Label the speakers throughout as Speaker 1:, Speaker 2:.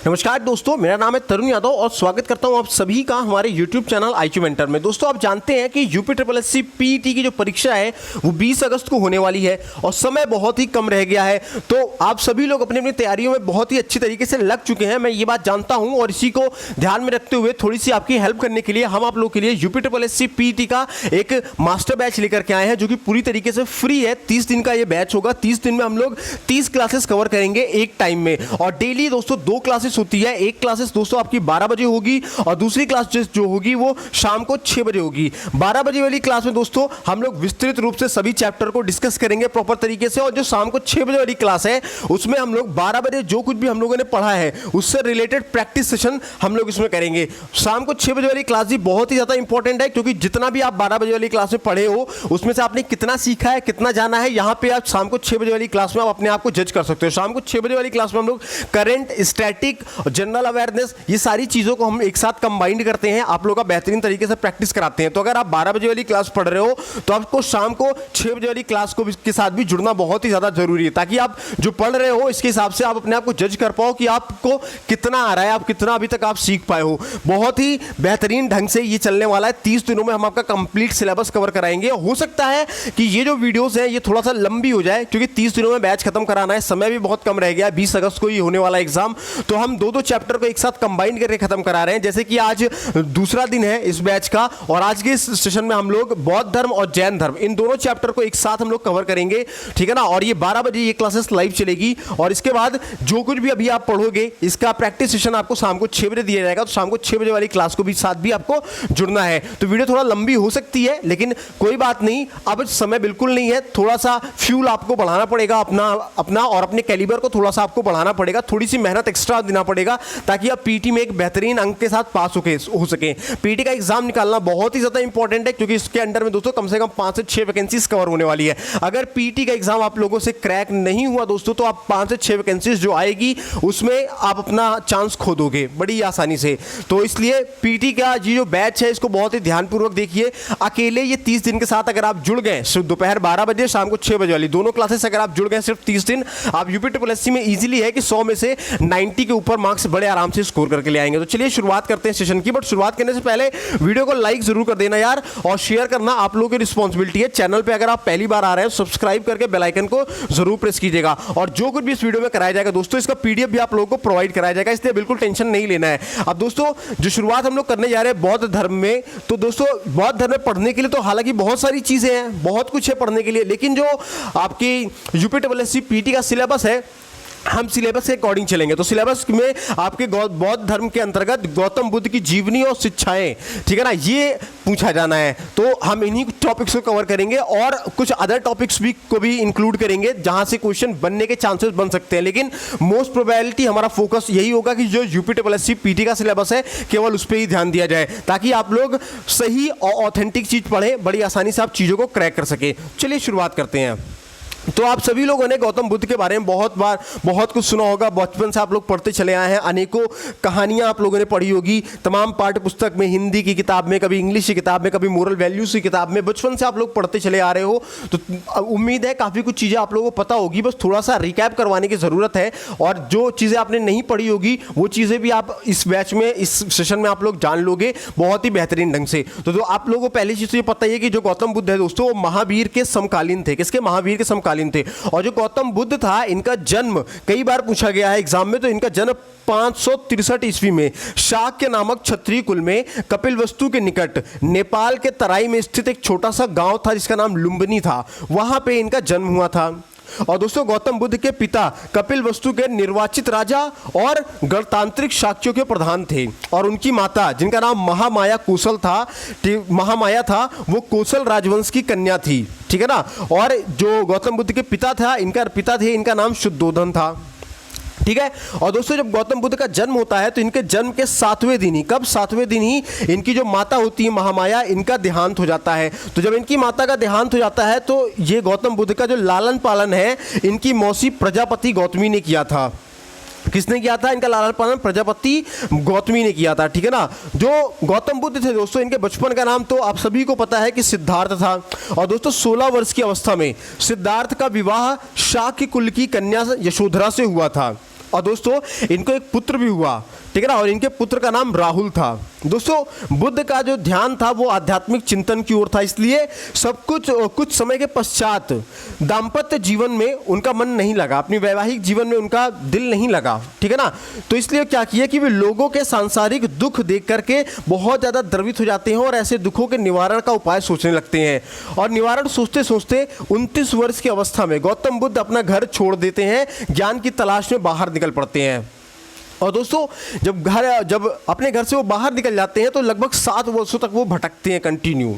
Speaker 1: नमस्कार दोस्तों, मेरा नाम है तरुण यादव और स्वागत करता हूं आप सभी का हमारे YouTube चैनल IQ मेंटर में। दोस्तों, आप जानते हैं कि यूपीएससी पीईटी की जो परीक्षा है वो 20 अगस्त को होने वाली है और समय बहुत ही कम रह गया है। तो आप सभी लोग अपनी अपनी तैयारियों में बहुत ही अच्छी तरीके से लग चुके हैं, मैं ये बात जानता हूँ। और इसी को ध्यान में रखते हुए थोड़ी सी आपकी हेल्प करने के लिए हम आप लोग के लिए यूपीएससी पीईटी का एक मास्टर बैच लेकर के आए हैं, जो कि पूरी तरीके से फ्री है। 30 दिन का ये बैच होगा। 30 दिन में हम लोग 30 क्लासेस कवर करेंगे एक टाइम में। और डेली दोस्तों 2 क्लासेस होती है। एक क्लासेस दोस्तों आपकी 12 बजे होगी और दूसरी क्लास जो होगी वो शाम को 6 बजे होगी। 12 बजे वाली क्लास में दोस्तों हम लोग विस्तृत रूप से सभी चैप्टर को डिस्कस करेंगे प्रॉपर तरीके से। और जो शाम को 6 बजे वाली क्लास है उसमें हम लोग 12 बजे जो कुछ भी हम लोगों ने पढ़ा है उससे रिलेटेड प्रैक्टिस सेशन हम लोग इसमें करेंगे। शाम को 6 बजे वाली क्लास भी बहुत ही ज्यादा इंपॉर्टेंट है, क्योंकि जितना भी आप 12 बजे वाली क्लास में पढ़े हो उसमें से आपने कितना सीखा है, कितना जाना है, यहाँ पे आप शाम को 6 बजे वाली क्लास में आप अपने आप को जज कर सकते हो। शाम को 6 बजे वाली क्लास में हम लोग करंट, स्टैटिक, जनरल अवेयरनेस, ये सारी चीजों को हम एक साथ कंबाइंड करते हैं, आप लोगों का बेहतरीन तरीके से प्रैक्टिस कराते हैं। तो अगर आप 12 बजे वाली क्लास पढ़ रहे हो तो आपको शाम को 6 बजे वाली क्लास को के साथ भी जुड़ना बहुत ही ज्यादा जरूरी है, ताकि आप जो पढ़ रहे हो इसके हिसाब से आप अपने आप को जज कर पाओ कि आपको कितना आ रहा है, आप कितना अभी तक आप सीख पाए हो। बहुत ही बेहतरीन ढंग से ये चलने वाला है। 30 दिनों में हम आपका कंप्लीट सिलेबस कवर कराएंगे। हो सकता है कि ये जो वीडियोस हैं ये थोड़ा सा लंबी हो जाए, क्योंकि 30 दिनों में बैच खत्म कराना है, समय भी बहुत कम रह गया है। 20 अगस्त को ही होने वाला एग्जाम, तो हम दो चैप्टर को एक साथ कंबाइन करके खत्म करा रहे हैं। जैसे कि आज दूसरा दिन है इस बैच का और आज के इस सेशन में हम लोग बौद्ध धर्म और जैन धर्म, इन दोनों चैप्टर को एक साथ हम लोग कवर करेंगे, ठीक है ना। और ये 12 बजे ये क्लासेस लाइव चलेगी और इसके बाद जो कुछ भी अभी आप पढ़ोगे इसका प्रैक्टिस सेशन आपको शाम को 6 बजे दिया जाएगा। तो शाम को 6 बजे वाली क्लास को भी साथ भी आपको जुड़ना है। तो वीडियो थोड़ा लंबी हो सकती है, लेकिन कोई बात नहीं, अब समय बिल्कुल नहीं है। थोड़ा सा फ्यूल आपको बढ़ाना पड़ेगा अपना और अपने कैलिबर को थोड़ा सा आपको बढ़ाना पड़ेगा, थोड़ी सी मेहनत एक्स्ट्रा देना पड़ेगा, ताकि आप पीटी में एक बेहतरीन अंक के साथ पास हो सके। पीटी का एग्जाम निकालना बहुत ही ज्यादा इंपॉर्टेंट है, क्योंकि इसके अंडर में दोस्तों कम से कम 5 से 6 वैकेंसीज कवर होने वाली है। अगर पीटी का एग्जाम आप लोगों से क्रैक नहीं हुआ दोस्तों, तो आप 5 से 6 वैकेंसीज जो आएगी उसमें आप अपना चांस खो दोगे बड़ी आसानी से। तो इसलिए पीटी का जो बैच है इसको बहुत ही ध्यानपूर्वक देखिए। अकेले ये 30 दिन के साथ अगर आप जुड़ गए, सिर्फ दोपहर 12 बजे शाम को 6 बजे वाली दोनों क्लासेस अगर आप जुड़ गए सिर्फ 30 दिन, आप यूपीएससी में इजीली है कि 100 में से 90 के ऊपर मार्क्स बड़े आराम से स्कोर करके ले आएंगे। तो चलिए शुरुआत करते हैं सेशन की। बट शुरुआत करने से पहले वीडियो को लाइक जरूर कर देना यार, और शेयर करना आप लोगों की रिस्पॉन्सिबिलिटी है। चैनल पे अगर आप पहली बार आ रहे हैं सब्सक्राइब करके बेल आइकन को जरूर प्रेस कीजिएगा। और जो कुछ भी इस वीडियो में कराया जाएगा दोस्तों, इसका पीडीएफ भी आप लोगों को प्रोवाइड कराया जाएगा, इसलिए बिल्कुल टेंशन नहीं लेना है। अब दोस्तों जो शुरुआत हम लोग करने जा रहे हैं बौद्ध धर्म में, तो दोस्तों बौद्ध धर्म में पढ़ने के लिए तो हालांकि बहुत सारी चीजें हैं, बहुत कुछ है पढ़ने के लिए, लेकिन जो आपकी यूपीएससी पीटी का सिलेबस है हम सिलेबस के अकॉर्डिंग चलेंगे। तो सिलेबस में आपके बौद्ध धर्म के अंतर्गत गौतम बुद्ध की जीवनी और शिक्षाएं, ठीक है ना, ये पूछा जाना है। तो हम इन्हीं टॉपिक्स को कवर करेंगे और कुछ अदर टॉपिक्स को भी इंक्लूड करेंगे जहां से क्वेश्चन बनने के चांसेस बन सकते हैं। लेकिन मोस्ट प्रोबेबिलिटी हमारा फोकस यही होगा कि जो यूपीएससी पीटी का सिलेबस है केवल उस पर ही ध्यान दिया जाए, ताकि आप लोग सही और ऑथेंटिक चीज पढ़ें, बड़ी आसानी से आप चीजों को क्रैक कर सके। चलिए शुरुआत करते हैं। तो आप सभी लोगों ने गौतम बुद्ध के बारे में बहुत कुछ सुना होगा, बचपन से आप लोग पढ़ते चले आए हैं, अनेकों कहानियां आप लोगों ने पढ़ी होगी, तमाम पाठ्य पुस्तक में, हिंदी की किताब में, कभी इंग्लिश की किताब में, कभी मोरल वैल्यूज की किताब में, बचपन से आप लोग पढ़ते चले आ रहे हो। तो उम्मीद है काफ़ी कुछ चीज़ें आप लोगों को पता होगी, बस थोड़ा सा रिकैप करवाने की ज़रूरत है। और जो चीज़ें आपने नहीं पढ़ी होगी वो चीज़ें भी आप इस बैच में, इस सेशन में आप लोग जान लोगे बहुत ही बेहतरीन ढंग से। तो आप लोगों को पहली चीज़ तो ये पता ही है कि जो गौतम बुद्ध है दोस्तों वो महावीर के समकालीन थे। किसके? महावीर के समकालीन थे। और जो गौतम बुद्ध था इनका जन्म कई बार पूछा गया है एग्जाम में, तो इनका जन्म 563 ईस्वी में शाक्य नामक क्षत्रिय कुल में कपिलवस्तु के निकट नेपाल के तराई में स्थित एक छोटा सा गांव था जिसका नाम लुम्बिनी था, वहां पे इनका जन्म हुआ था। और दोस्तों गौतम बुद्ध के पिता कपिलवस्तु के निर्वाचित राजा और गणतांत्रिक शाक्यों के प्रधान थे, और उनकी माता जिनका नाम महामाया था वो कौशल राजवंश की कन्या थी, ठीक है ना। और जो गौतम बुद्ध के पिता थे इनका नाम शुद्धोधन था, ठीक है। और दोस्तों जब गौतम बुद्ध का जन्म होता है तो इनके जन्म के 7वें दिन ही, कब? 7वें दिन ही इनकी जो माता होती है महामाया, इनका देहांत हो जाता है। तो जब इनकी माता का देहांत हो जाता है तो ये गौतम बुद्ध का जो लालन पालन है इनकी मौसी प्रजापति गौतमी ने किया था। किसने किया था? इनका लालन पालन प्रजापति गौतमी ने किया था, ठीक है ना। जो गौतम बुद्ध थे दोस्तों, इनके बचपन का नाम तो आप सभी को पता है कि सिद्धार्थ था। और दोस्तों 16 वर्ष की अवस्था में सिद्धार्थ का विवाह शाक्य कुल की कन्या यशोधरा से हुआ था। और दोस्तों इनको एक पुत्र भी हुआ, ठीक है ना, और इनके पुत्र का नाम राहुल था। दोस्तों बुद्ध का जो ध्यान था वो आध्यात्मिक चिंतन की ओर था, इसलिए सब कुछ समय के पश्चात दाम्पत्य जीवन में उनका मन नहीं लगा, अपनी वैवाहिक जीवन में उनका दिल नहीं लगा, ठीक है ना। तो इसलिए क्या किया कि वे लोगों के सांसारिक दुख देख करके बहुत ज़्यादा द्रवित हो जाते हैं और ऐसे दुखों के निवारण का उपाय सोचने लगते हैं। और निवारण सोचते सोचते 29 वर्ष की अवस्था में गौतम बुद्ध अपना घर छोड़ देते हैं, ज्ञान की तलाश में बाहर निकल पड़ते हैं। और दोस्तों जब अपने घर से वो बाहर निकल जाते हैं तो लगभग 7 वर्षों तक वो भटकते हैं कंटिन्यू।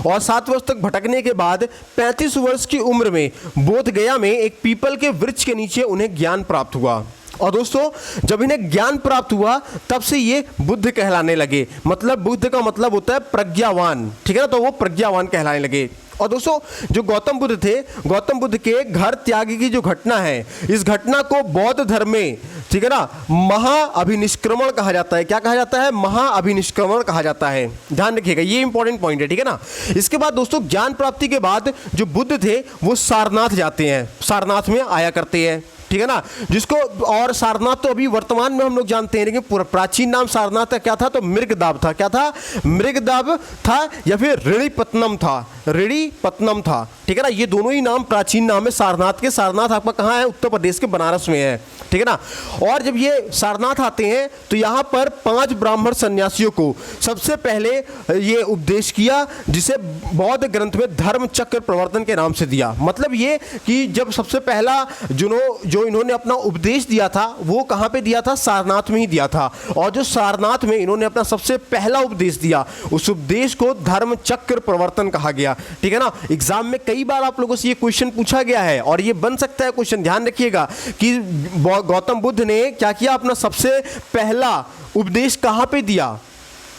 Speaker 1: और 7 वर्ष तक भटकने के बाद 35 वर्ष की उम्र में बोधगया में एक पीपल के वृक्ष के नीचे उन्हें ज्ञान प्राप्त हुआ। और दोस्तों जब इन्हें ज्ञान प्राप्त हुआ तब से ये बुद्ध कहलाने लगे। मतलब बुद्ध का मतलब होता है प्रज्ञावान, ठीक है ना, तो वो प्रज्ञावान कहलाने लगे। और दोस्तों जो गौतम बुद्ध थे, गौतम बुद्ध के घर त्याग की जो घटना है, इस घटना को बौद्ध धर्म में, ठीक है ना, महाअभिनिष्क्रमण कहा जाता है। क्या कहा जाता है? महाअभिनिष्क्रमण कहा जाता है। ध्यान रखिएगा, ये इंपॉर्टेंट पॉइंट है, ठीक है ना। इसके बाद दोस्तों ज्ञान प्राप्ति के बाद जो बुद्ध थे वो सारनाथ जाते हैं, सारनाथ में आया करते हैं, ठीक है ना, जिसको, और सारनाथ तो अभी वर्तमान में हम लोग जानते हैं, लेकिन प्राचीन नाम सारनाथ का क्या था? तो मृगदाब था। क्या था? मृगदाब था या फिर ऋणिपत्तनम था, ऋणिपत्तनम था, ठीक है ना। ये दोनों ही नाम प्राचीन नाम है सारनाथ के। सारनाथ आपका कहाँ है? उत्तर प्रदेश के बनारस में है, ठीक है ना। और जब ये सारनाथ आते हैं तो यहाँ पर 5 ब्राह्मण सन्यासियों को सबसे पहले ये उपदेश किया, जिसे बौद्ध ग्रंथ में धर्म चक्र प्रवर्तन के नाम से दिया। मतलब ये कि जब सबसे पहला जो इन्होंने अपना उपदेश दिया था वो कहाँ पे दिया था? सारनाथ में ही दिया था। और जो सारनाथ में इन्होंने अपना सबसे पहला उपदेश दिया, उस उपदेश को धर्म चक्र प्रवर्तन कहा गया, ठीक है ना। एग्जाम में कई बार आप लोगों से ये क्वेश्चन पूछा गया है और ये बन सकता है क्वेश्चन। ध्यान रखिएगा कि गौतम बुद्ध ने क्या किया? अपना सबसे पहला उपदेश कहाँ पे दिया?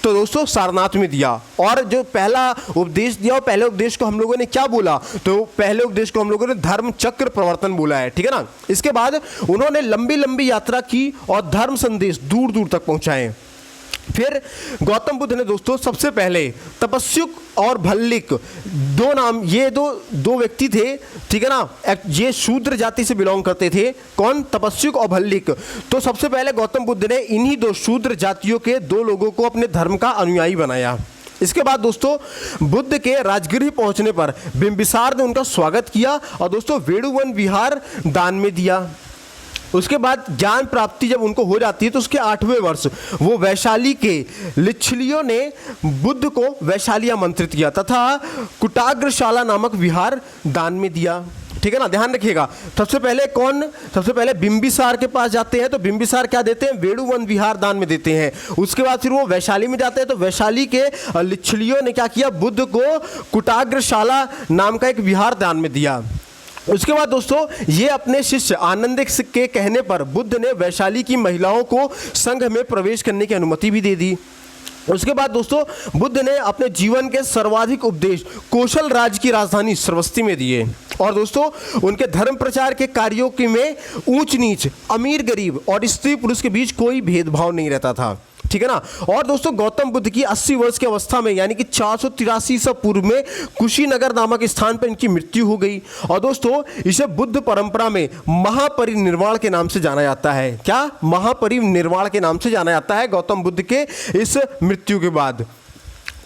Speaker 1: तो दोस्तों सारनाथ में दिया। और जो पहला उपदेश दिया, और पहले उपदेश को हम लोगों ने क्या बोला? तो पहले उपदेश को हम लोगों ने धर्म चक्र प्रवर्तन बोला है, ठीक है ना। इसके बाद उन्होंने लंबी लंबी यात्रा की और धर्म संदेश दूर दूर तक पहुंचाए। फिर गौतम बुद्ध ने दोस्तों सबसे पहले तपस्युक और भल्लिक दो नाम, ये दो व्यक्ति थे, ठीक है ना। ये शूद्र जाति से बिलोंग करते थे। कौन? तपस्युक और भल्लिक। तो सबसे पहले गौतम बुद्ध ने इन्हीं 2 शूद्र जातियों के 2 लोगों को अपने धर्म का अनुयायी बनाया। इसके बाद दोस्तों बुद्ध के राजगृह पहुंचने पर बिंबिसार ने उनका स्वागत किया और दोस्तों वेणुवन विहार दान में दिया। उसके बाद ज्ञान प्राप्ति जब उनको हो जाती है तो उसके 8वें वर्ष वो वैशाली के लिच्छवियों ने बुद्ध को वैशाली आमंत्रित किया तथा कुटाग्रशाला नामक विहार दान में दिया, ठीक है ना। ध्यान रखिएगा, सबसे पहले बिंबिसार के पास जाते हैं तो बिंबिसार क्या देते हैं? वेणुवन विहार दान में देते हैं। उसके बाद फिर वो वैशाली में जाते हैं तो वैशाली के लिच्छवियों ने क्या किया? बुद्ध को कुटाग्रशाला नाम का एक विहार दान में दिया। उसके बाद दोस्तों ये अपने शिष्य आनंद के कहने पर बुद्ध ने वैशाली की महिलाओं को संघ में प्रवेश करने की अनुमति भी दे दी। उसके बाद दोस्तों बुद्ध ने अपने जीवन के सर्वाधिक उपदेश कौशल राज्य की राजधानी श्रावस्ती में दिए। और दोस्तों उनके धर्म प्रचार के कार्यों के में ऊंच नीच, अमीर गरीब और स्त्री पुरुष के बीच कोई भेदभाव नहीं रहता था, ठीक है ना। और दोस्तों गौतम बुद्ध की 80 वर्ष की अवस्था में यानी कि 483 ईसा पूर्व में कुशीनगर नामक स्थान पर इनकी मृत्यु हो गई। और दोस्तों इसे बुद्ध परंपरा में महापरिनिर्वाण के नाम से जाना जाता है। क्या? महापरिनिर्वाण के नाम से जाना जाता है गौतम बुद्ध के इस मृत्यु के बाद।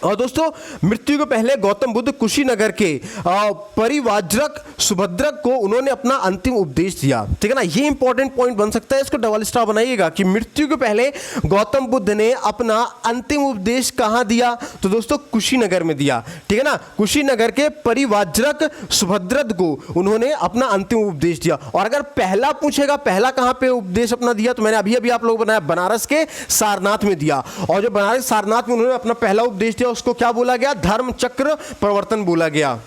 Speaker 1: और दोस्तों मृत्यु के पहले गौतम बुद्ध कुशीनगर के परिवाज्रक सुभद्रक को उन्होंने अपना अंतिम उपदेश दिया, ठीक है ना। ये इंपॉर्टेंट पॉइंट बन सकता है, इसको डबल स्टार बनाइएगा कि मृत्यु के पहले गौतम बुद्ध ने अपना अंतिम उपदेश कहाँ दिया? तो दोस्तों कुशीनगर में दिया, ठीक है ना। कुशीनगर के परिवाज्रक सुभद्रक को उन्होंने अपना अंतिम उपदेश दिया। और अगर पहला पूछेगा पहला कहाँ पे उपदेश अपना दिया, तो मैंने अभी आप लोग बनाया बनारस के सारनाथ में दिया। और जो बनारस सारनाथ में उन्होंने अपना पहला उपदेश दिया उसको क्या बोला गया? धर्म चक्र प्रवर्तन बोला गया,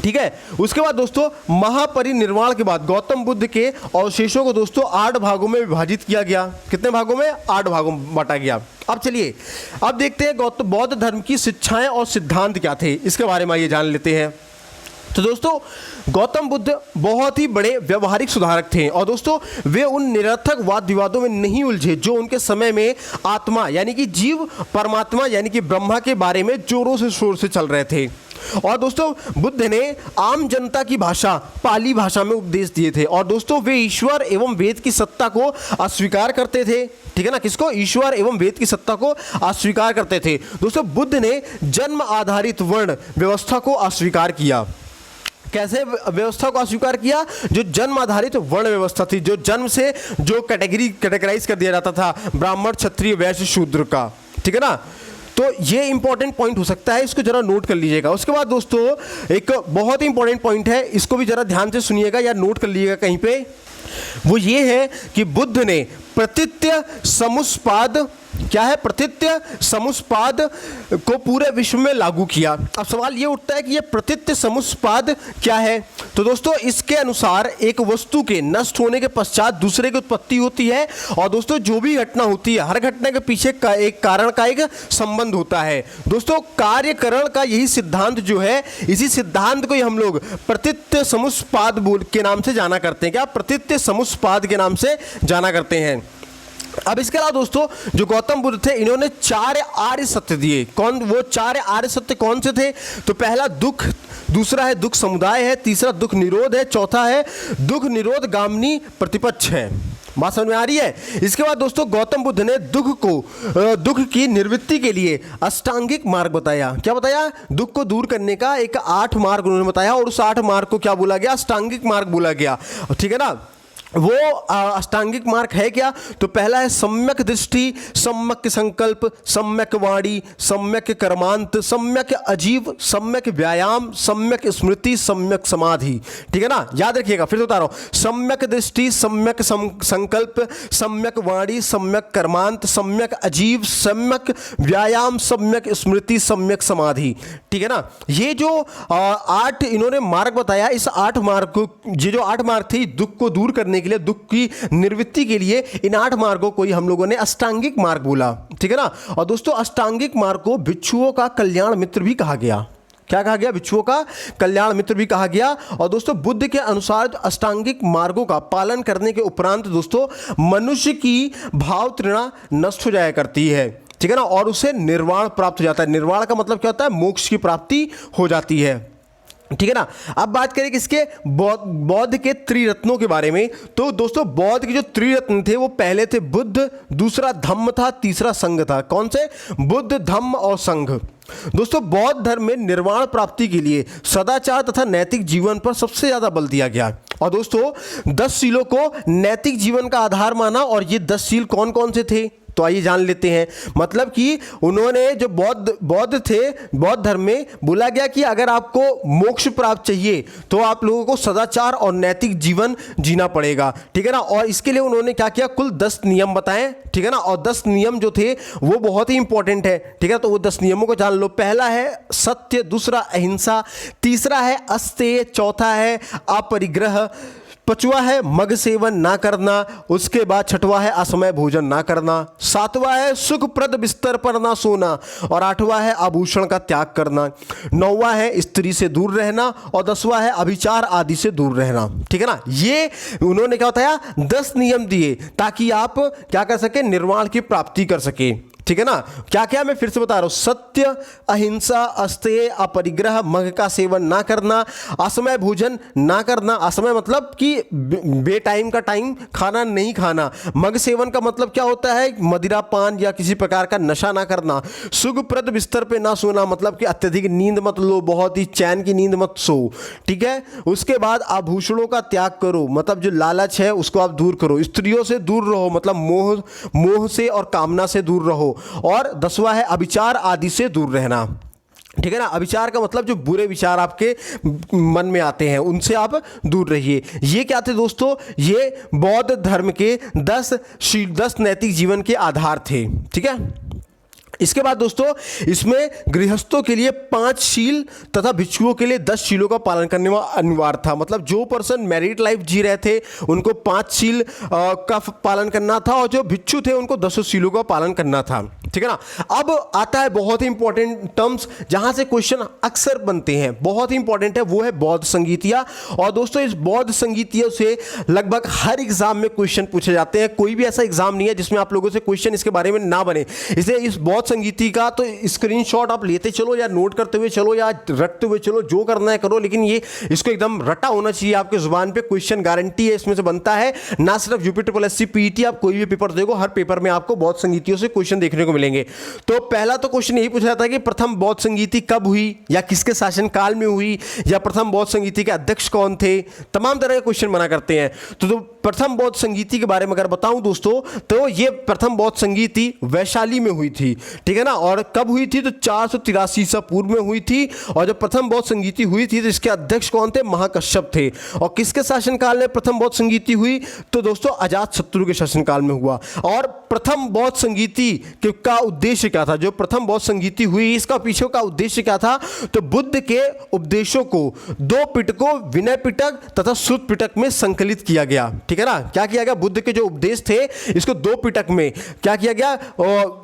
Speaker 1: ठीक है। उसके बाद दोस्तों महापरिनिर्वाण के बाद गौतम बुद्ध के अवशेषों को दोस्तों 8 भागों में विभाजित किया गया। कितने भागों में? 8 भागों में बांटा गया। अब चलिए अब देखते हैं बौद्ध धर्म की शिक्षाएं और सिद्धांत क्या थे, इसके बारे में ये जान लेते हैं। तो दोस्तों गौतम बुद्ध बहुत ही बड़े व्यवहारिक सुधारक थे और दोस्तों वे उन निरर्थक वाद विवादों में नहीं उलझे जो उनके समय में आत्मा यानी कि जीव, परमात्मा यानी कि ब्रह्मा के बारे में जोरों से शोर से चल रहे थे। और दोस्तों बुद्ध ने आम जनता की भाषा पाली भाषा में उपदेश दिए थे। और दोस्तों वे ईश्वर एवं वेद की सत्ता को अस्वीकार करते थे। ठीक है ना, किसको? ईश्वर एवं वेद की सत्ता को अस्वीकार करते थे। दोस्तों बुद्ध ने जन्म आधारित वर्ण व्यवस्था को अस्वीकार किया। कैसे व्यवस्था को अस्वीकार किया? जो जन्म आधारित वर्ण व्यवस्था थी, जो जन्म से जो कैटेगराइज कर दिया जाता था ब्राह्मण, क्षत्रिय, वैश्य, शूद्र का। ठीक है ना, तो ये इंपॉर्टेंट पॉइंट हो सकता है, इसको जरा नोट कर लीजिएगा। उसके बाद दोस्तों एक बहुत ही इंपॉर्टेंट पॉइंट है, इसको भी जरा ध्यान से सुनिएगा या नोट कर लीजिएगा कहीं पे। वो ये है कि बुद्ध ने प्रतीत्य समुस्पाद, क्या है? प्रतीत्य समुस्पाद को पूरे विश्व में लागू किया। अब सवाल ये उठता है कि ये प्रतीत्य समुस्पाद क्या है? तो दोस्तों इसके अनुसार एक वस्तु के नष्ट होने के पश्चात दूसरे की उत्पत्ति होती है। और दोस्तों जो भी घटना होती है, हर घटना के पीछे का एक कारण का एक संबंध होता है। दोस्तों कार्यकरण का यही सिद्धांत जो है, इसी सिद्धांत को ही हम लोग प्रतीत्य समुस्पाद के नाम से जाना करते हैं। क्या? प्रतीत्य समुस्पाद के नाम से जाना करते हैं। अब इसके अलावा दोस्तों जो गौतम बुद्ध थे, इन्होंने 4 आर्य सत्य दिए। कौन वो 4 आर्य सत्य कौन से थे? तो पहला दुख, दूसरा है दुख समुदाय है, तीसरा दुख निरोध है, चौथा है दुख निरोध गामिनी प्रतिपक्ष है। बात समझ में आ रही है? इसके बाद दोस्तों गौतम बुद्ध ने दुख की निवृत्ति के लिए अष्टांगिक मार्ग बताया। क्या बताया? दुख को दूर करने का एक 8 मार्ग उन्होंने बताया, और उस 8 मार्ग को क्या बोला गया? अष्टांगिक मार्ग बोला गया। ठीक है ना, वो अष्टांगिक मार्ग है क्या? तो पहला है सम्यक दृष्टि, सम्यक संकल्प, सम्यक वाणी, सम्यक कर्मांत, सम्यक अजीव, सम्यक व्यायाम, सम्यक स्मृति, सम्यक समाधि। ठीक है ना, याद रखिएगा, फिर बता रहा हूं। सम्यक दृष्टि, सम्यक संकल्प, सम्यक वाणी, सम्यक कर्मांत, सम्यक अजीव, सम्यक व्यायाम, सम्यक स्मृति, सम्यक समाधि। ठीक है ना, ये जो 8 इन्होंने मार्ग बताया, इस 8 मार्ग को, ये जो 8 मार्ग थे दुख को दूर करने के लिए, दुख की निवृत्ति के लिए, इन 8 मार्गों को ही हम लोगों ने अष्टांगिक मार्ग बोला। ठीक है ना, और दोस्तों अष्टांगिक मार्ग को भिक्षुओं का कल्याण मित्र भी कहा गया। क्या कहा गया? भिक्षुओं का कल्याण मित्र भी कहा गया। और दोस्तों बुद्ध के अनुसार अष्टांगिक मार्गों का पालन करने के उपरांत दोस्तों मनुष्य की भाव तृष्णा नष्ट हो जाया करती है। ठीक है ना, और उसे निर्वाण प्राप्त हो जाता है। निर्वाण का मतलब क्या होता है? मोक्ष की प्राप्ति हो जाती है। ठीक है ना, अब बात करें किसके? बौद्ध के त्रिरत्नों के बारे में। तो दोस्तों बौद्ध के जो त्रिरत्न थे वो पहले थे बुद्ध, दूसरा धम्म था, तीसरा संघ था। कौन से? बुद्ध, धम्म और संघ। दोस्तों बौद्ध धर्म में निर्वाण प्राप्ति के लिए सदाचार तथा नैतिक जीवन पर सबसे ज्यादा बल दिया गया। और दोस्तों 10 शीलों को नैतिक जीवन का आधार माना। और ये 10 शील कौन कौन से थे? तो आइए जान लेते हैं। मतलब कि उन्होंने जो बौद्ध थे, बौद्ध धर्म में बोला गया कि अगर आपको मोक्ष प्राप्त चाहिए तो आप लोगों को सदाचार और नैतिक जीवन जीना पड़ेगा। ठीक है ना, और इसके लिए उन्होंने क्या किया? कुल 10 नियम बताएं। ठीक है ना, और 10 नियम जो थे वो बहुत ही इंपॉर्टेंट है। ठीक है, तो वो 10 नियमों को जान लो। पहला है सत्य, दूसरा अहिंसा, तीसरा है अस्तेय, चौथा है अपरिग्रह, 5वां है मग सेवन ना करना, उसके बाद 6वां है असमय भोजन ना करना, 7वां है सुखप्रद बिस्तर पर ना सोना, और 8वां है आभूषण का त्याग करना, 9वां है स्त्री से दूर रहना, और 10वां है अभिचार आदि से दूर रहना। ठीक है ना, ये उन्होंने क्या बताया? 10 नियम दिए ताकि आप क्या कर सके? निर्वाण की प्राप्ति कर सके। ठीक है ना, क्या क्या? मैं फिर से बता रहा हूं। सत्य, अहिंसा, अस्तेय, अपरिग्रह, मग का सेवन ना करना, असमय भोजन ना करना। असमय मतलब कि बे टाइम का टाइम खाना नहीं खाना। मग सेवन का मतलब क्या होता है? मदिरा पान या किसी प्रकार का नशा ना करना। सुखप्रद बिस्तर पे ना सोना, मतलब कि अत्यधिक नींद मत लो, बहुत ही चैन की नींद मत सो। ठीक है, उसके बाद आभूषणों का त्याग करो, मतलब जो लालच है उसको आप दूर करो। स्त्रियों से दूर रहो, मतलब मोह से और कामना से दूर रहो। और 10वां है अभिचार आदि से दूर रहना। ठीक है ना, अभिचार का मतलब जो बुरे विचार आपके मन में आते हैं उनसे आप दूर रहिए। ये क्या थे दोस्तों? ये बौद्ध धर्म के 10 नैतिक जीवन के आधार थे। ठीक है, इसके बाद दोस्तों इसमें गृहस्थों के लिए 5 शील तथा भिक्षुओं के लिए 10 शीलों का पालन करने में अनिवार्य था। मतलब जो पर्सन मैरिड लाइफ जी रहे थे उनको 5 शील का पालन करना था, और जो भिक्षु थे उनको 10 शीलों का पालन करना था। ठीक है ना। अब आता है बहुत ही इंपॉर्टेंट टर्म्स जहां से क्वेश्चन अक्सर बनते हैं, बहुत ही इंपॉर्टेंट है, वो है बौद्ध संगीतिया। और दोस्तों इस बौद्ध संगीतियों से लगभग हर एग्जाम में क्वेश्चन पूछे जाते हैं, कोई भी ऐसा एग्जाम नहीं है जिसमें आप लोगों से क्वेश्चन इसके बारे में ना बने। इसलिए इस बौद्ध संगीति का तो स्क्रीनशॉट आप लेते चलो या नोट करते हुए चलो या रटते हुए चलो, जो करना है करो, लेकिन ये इसको एकदम रटा होना चाहिए आपके जुबान पे। क्वेश्चन गारंटी है इसमें से बनता है, ना सिर्फ यूपी पीटी, आप कोई भी पेपर देखो, हर पेपर में आपको बौद्ध संगीतियों से क्वेश्चन देखने को मिलेंगे। तो पहला तो क्वेश्चन यही पूछा जाता है कि प्रथम बौद्ध संगीति कब हुई या किसके शासनकाल में हुई, या प्रथम बौद्ध संगीति के अध्यक्ष कौन थे। तमाम तरह के क्वेश्चन बना करते हैं। तो प्रथम बौद्ध संगीति के बारे में अगर बताऊं दोस्तों, तो ये प्रथम बौद्ध संगीति वैशाली में हुई थी, ठीक है ना। और कब हुई थी, तो 483 ईसा पूर्व में हुई थी। और जब प्रथम बौद्ध संगीति हुई थी तो इसके अध्यक्ष कौन थे, महाकश्यप थे। और किसके शासनकाल में प्रथम बौद्ध संगीति हुई, तो दोस्तों अजातशत्रु के शासनकाल में हुआ। और प्रथम बौद्ध संगीति का उद्देश्य क्या था, जो प्रथम बौद्ध संगीति हुई इसका पीछे का उद्देश्य क्या था, तो बुद्ध के उपदेशों को 2 पिटकों विनय पिटक तथा सुत्त पिटक में संकलित किया गया, ठीक है ना। क्या किया गया, बुद्ध के जो उपदेश थे इसको 2 पिटक में क्या किया गया,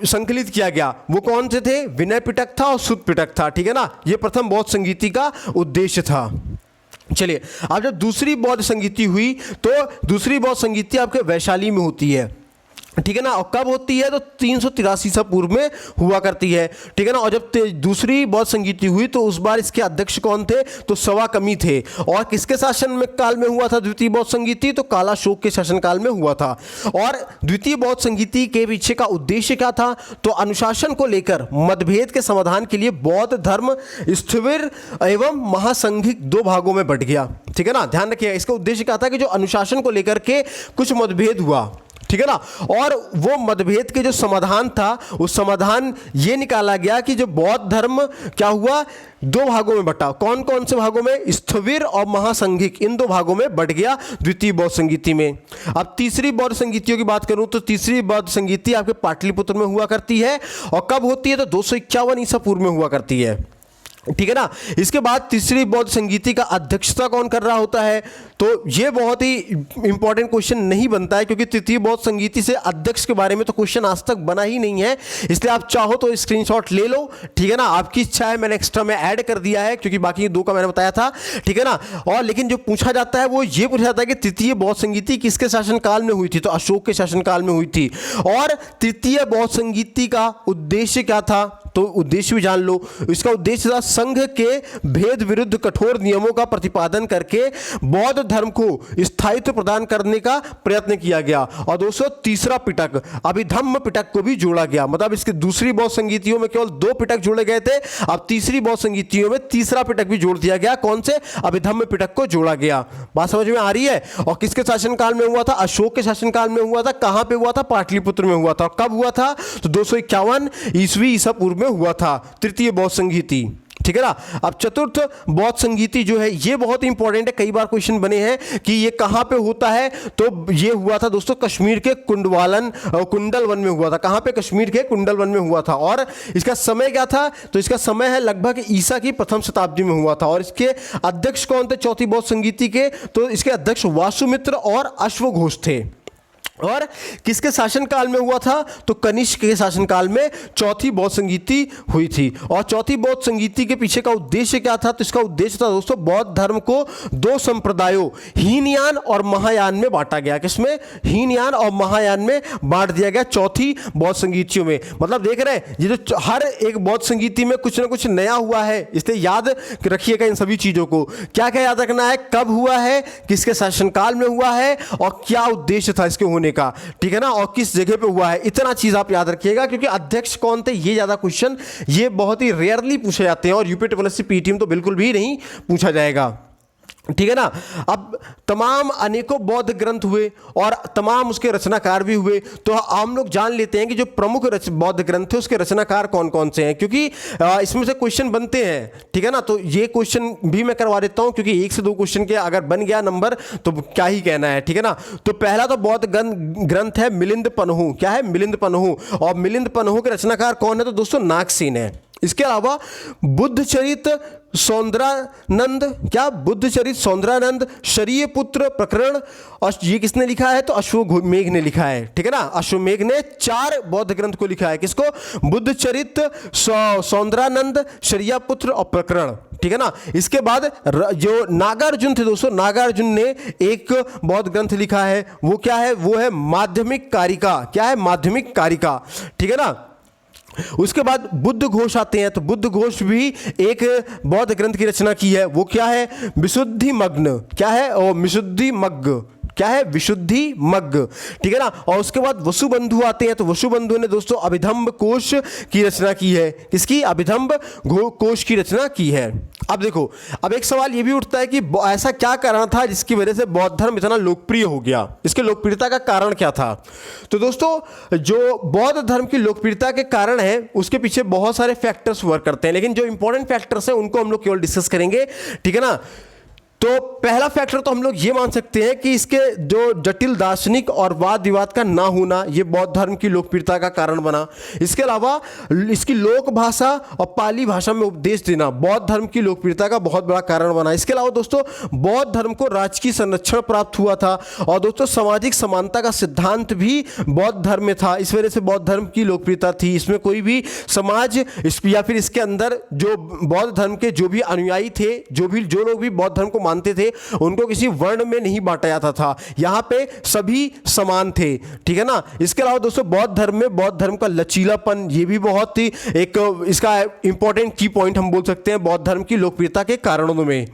Speaker 1: संकलित किया गया। वो कौन से थे, विनय पिटक था और सुत्त पिटक था, ठीक है ना। ये प्रथम बौद्ध संगीति का उद्देश्य था। चलिए, अब जब दूसरी बौद्ध संगीति हुई तो दूसरी बौद्ध संगीति आपके वैशाली में होती है, ठीक है ना। और कब होती है, तो 383 ईसा पूर्व में हुआ करती है, ठीक है ना। और जब दूसरी बौद्ध संगीति हुई तो उस बार इसके अध्यक्ष कौन थे, तो सवाकमी थे। और किसके शासन में काल में हुआ था द्वितीय बौद्ध संगीति, तो कालाशोक के शासनकाल में हुआ था। और द्वितीय बौद्ध संगीति के पीछे का उद्देश्य क्या था, तो अनुशासन को लेकर मतभेद के समाधान के लिए बौद्ध धर्म स्थविर एवं महासंघिक 2 भागों में बंट गया, ठीक है ना। ध्यान रखिएगा, इसका उद्देश्य क्या था कि जो अनुशासन को लेकर के कुछ मतभेद हुआ, ठीक है ना। और वो मतभेद के जो समाधान था, उस समाधान ये निकाला गया कि जो बौद्ध धर्म क्या हुआ, 2 भागों में बटा। कौन कौन से भागों में, स्थविर और महासंघिक, इन 2 भागों में बट गया द्वितीय बौद्ध संगीति में। अब तीसरी बौद्ध संगीतियों की बात करूं तो तीसरी बौद्ध संगीति आपके पाटलिपुत्र में हुआ करती है। और कब होती है, तो 251 ईसा पूर्व में हुआ करती है, ठीक है ना। इसके बाद तीसरी बौद्ध संगीति का अध्यक्षता कौन कर रहा होता है, तो ये बहुत ही इंपॉर्टेंट क्वेश्चन नहीं बनता है, क्योंकि तृतीय बौद्ध संगीति से अध्यक्ष के बारे में तो क्वेश्चन आज तक बना ही नहीं है। इसलिए आप चाहो तो स्क्रीनशॉट ले लो, ठीक है ना। आपकी इच्छा है, मैंने एक्स्ट्रा में ऐड कर दिया है क्योंकि बाकी 2 का मैंने बताया था, ठीक है ना। और लेकिन जो पूछा जाता है वो ये पूछा जाता है कि तृतीय बौद्ध संगीति किसके शासनकाल में हुई थी, तो अशोक के शासनकाल में हुई थी। और तृतीय बौद्ध संगीति का उद्देश्य क्या था, तो उद्देश्य भी जान लो। इसका उद्देश्य था संघ के भेद विरुद्ध कठोर नियमों का प्रतिपादन करके बौद्ध धर्म को स्थायित्व प्रदान करने का प्रयत्न किया गया। और दोस्तों तीसरा पिटक अभिधम्म पिटक को भी जोड़ा गया, मतलब इसके दूसरी बौद्ध संगीतियों में केवल 2 पिटक जोड़े गए थे, अब तीसरी बौद्ध संगीतियों में तीसरा पिटक भी जोड़ दिया गया। कौन से, अभिधम्म पिटक को जोड़ा गया। बात समझ में आ रही है। और किसके शासनकाल में हुआ था, अशोक के शासनकाल में हुआ था। कहां पे हुआ था, पाटलिपुत्र में हुआ था। कब हुआ था, तो 251 ईस्वी ईसा पूर्व में हुआ था तृतीय बौद्ध संगीति, ठीक है ना। अब चतुर्थ बौद्ध संगीति जो है ये बहुत इंपॉर्टेंट है, कई बार क्वेश्चन बने हैं कि ये कहां पे होता है, तो ये हुआ था दोस्तों कश्मीर के कुंडल वन में हुआ था। कहां पे, कश्मीर के कुंडल वन में हुआ था। और इसका समय क्या था, तो इसका समय है लगभग ईसा की 1वीं शताब्दी में हुआ था। और इसके अध्यक्ष कौन थे चौथी बौद्ध संगीति के, तो इसके अध्यक्ष वासुमित्र और अश्वघोष थे। और किसके शासनकाल में हुआ था, तो कनिष्क के शासनकाल में चौथी बौद्ध संगीति हुई थी। और चौथी बौद्ध संगीति के पीछे का उद्देश्य क्या था, तो इसका उद्देश्य था दोस्तों बौद्ध धर्म को 2 संप्रदायों हीनयान और महायान में बांटा गया। किसमें, हीनयान और महायान में बांट दिया गया चौथी बौद्ध संगीतियों में। मतलब देख रहे हैं ये जो हर एक बौद्ध संगीति में कुछ ना कुछ नया हुआ है, इसलिए याद रखिएगा इन सभी चीजों को। क्या क्या याद रखना है, कब हुआ है, किसके शासनकाल में हुआ है और क्या उद्देश्य था इसके होने का, ठीक है ना। और किस जगह पे हुआ है, इतना चीज आप याद रखिएगा। क्योंकि अध्यक्ष कौन थे, ये ज्यादा क्वेश्चन ये बहुत ही रेयरली पूछे जाते हैं और यूपी पीटी में तो बिल्कुल भी नहीं पूछा जाएगा, ठीक है ना। अब तमाम अनेकों बौद्ध ग्रंथ हुए और तमाम उसके रचनाकार भी हुए, तो हम लोग जान लेते हैं कि जो प्रमुख बौद्ध ग्रंथ थे उसके रचनाकार कौन कौन से हैं, क्योंकि इसमें से क्वेश्चन बनते हैं, ठीक है ना। तो ये क्वेश्चन भी मैं करवा देता हूं, क्योंकि 1 से 2 क्वेश्चन के अगर बन गया नंबर तो क्या ही कहना है, ठीक है ना। तो पहला तो बौद्ध ग्रंथ है मिलिंद पन्हु। क्या है, मिलिंद पन्हु। और मिलिंद पन्हु के रचनाकार कौन है, तो दोस्तों नागसेन है। इसके अलावा बुद्धचरित सौंदरानंद, क्या बुद्धचरित सौंदरानंद, शरीय पुत्र प्रकरण, और ये किसने लिखा है? तो अश्वमेघ ने लिखा है, ठीक है ना। अश्वमेघ ने 4 बौद्ध ग्रंथ को लिखा है। किसको? बुद्धचरित, सौंदरानंद, शरीय पुत्र और प्रकरण, ठीक है ना। इसके बाद जो नागार्जुन थे दोस्तों, नागार्जुन ने एक बौद्ध ग्रंथ लिखा है, वो क्या है? वो है माध्यमिक कारिका। क्या है? माध्यमिक कारिका, ठीक है ना। उसके बाद बुद्ध घोष आते हैं, तो बुद्ध घोष भी एक बौद्ध ग्रंथ की रचना की है, वो क्या है? विशुद्धि मग्न। क्या है? और विशुद्धि मग्ग, क्या है? विशुद्धि मग्ग, ठीक है ना। और उसके बाद वसुबंधु आते हैं, तो वसुबंधु ने दोस्तों अभिधम्ब कोश की रचना की है। किसकी? अभिधम्ब कोश की रचना की है। अब देखो, अब एक सवाल ये भी उठता है कि ऐसा क्या कारण था जिसकी वजह से बौद्ध धर्म इतना लोकप्रिय हो गया? इसके लोकप्रियता का कारण क्या था? तो दोस्तों, जो बौद्ध धर्म की लोकप्रियता के कारण है, उसके पीछे बहुत सारे फैक्टर्स वर्क करते हैं, लेकिन जो इंपॉर्टेंट फैक्टर्स हैं उनको हम लोग केवल डिस्कस करेंगे, ठीक है ना। तो पहला फैक्टर तो हम लोग ये मान सकते हैं कि इसके जो जटिल दार्शनिक और वाद विवाद का ना होना, ये बौद्ध धर्म की लोकप्रियता का कारण बना। इसके अलावा इसकी लोक भाषा और पाली भाषा में उपदेश देना बौद्ध धर्म की लोकप्रियता का बहुत बड़ा कारण बना। इसके अलावा दोस्तों, बौद्ध धर्म को राजकीय संरक्षण प्राप्त हुआ था, और दोस्तों सामाजिक समानता का सिद्धांत भी बौद्ध धर्म में था। इस वजह से बौद्ध धर्म की लोकप्रियता थी। इसमें कोई भी समाज या फिर इसके अंदर जो बौद्ध धर्म के जो भी अनुयायी थे, जो लोग भी बौद्ध धर्म को मानते थे, उनको किसी वर्ण में नहीं बांटा जाता था। यहां पे सभी समान थे, ठीक है ना। इसके अलावा दोस्तों, बौद्ध धर्म में बौद्ध धर्म का लचीलापन, ये भी बहुत ही एक इसका इंपॉर्टेंट की पॉइंट हम बोल सकते हैं बौद्ध धर्म की लोकप्रियता के कारणों में,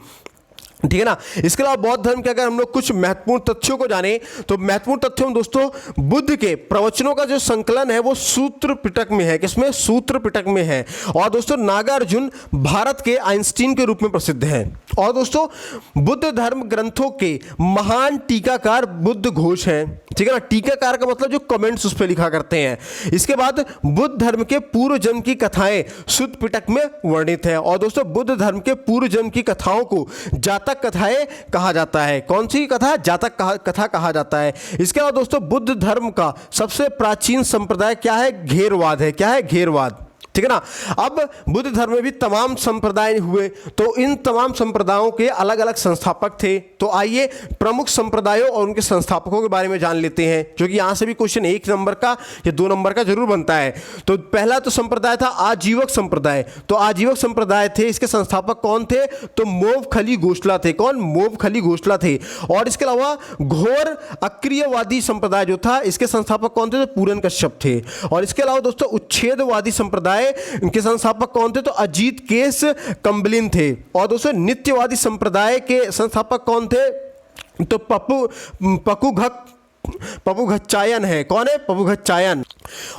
Speaker 1: ठीक है ना। इसके अलावा बौद्ध धर्म के अगर हम लोग कुछ महत्वपूर्ण तथ्यों को जाने, तो महत्वपूर्ण तथ्यों में दोस्तों, बुद्ध के प्रवचनों का जो संकलन है वो सूत्र पिटक में है। किसमें? सूत्र पिटक में है। और दोस्तों, नागार्जुन भारत के आइंस्टीन के रूप में प्रसिद्ध है। और दोस्तों, बुद्ध धर्म ग्रंथों के महान टीकाकार बुद्ध घोष हैं, ठीक है ना। टीकाकार का मतलब जो कमेंट्स उस पर लिखा करते हैं। इसके बाद बुद्ध धर्म के पूर्व जन्म की कथाएं सूत्र पिटक में वर्णित है। और दोस्तों, बुद्ध धर्म के पूर्व जन्म की कथाओं को जातक कथाएं कहा जाता है। कौन सी कथा? जातक कथा कहा जाता है। इसके अलावा दोस्तों, बुद्ध धर्म का सबसे प्राचीन संप्रदाय क्या है? घेरवाद है। क्या है? घेरवाद, ठीक है ना। अब बुद्ध धर्म में भी तमाम संप्रदाय हुए, तो इन तमाम संप्रदायों के अलग अलग संस्थापक थे। तो आइए प्रमुख संप्रदायों और उनके संस्थापकों के बारे में जान लेते हैं, जो कि यहां से भी क्वेश्चन 1 नंबर का या 2 नंबर का जरूर बनता है। तो पहला तो संप्रदाय था आजीवक संप्रदाय। तो आजीवक संप्रदाय थे, इसके संस्थापक कौन थे? तो मोवखली गोसला थे। कौन? मोवखली गोसला थे। और इसके अलावा घोर अक्रियवादी संप्रदाय जो था, इसके संस्थापक कौन थे? तो पूरन कश्यप थे। और इसके अलावा दोस्तों, उच्छेदवादी संप्रदाय, इनके संस्थापक कौन थे? तो अजीत केस कम्बलिन थे। और दोस्तों, नित्यवादी संप्रदाय के संस्थापक कौन थे? तो पपुघच्चायन है। कौन है? पपुघच्चायन।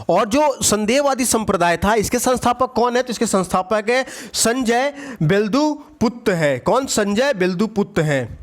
Speaker 1: और जो संदेहवादी संप्रदाय था, इसके संस्थापक कौन है? तो इसके संस्थापक है संजय बेल्दुपुत्र है। कौन? संजय बेल्दुपुत्र है।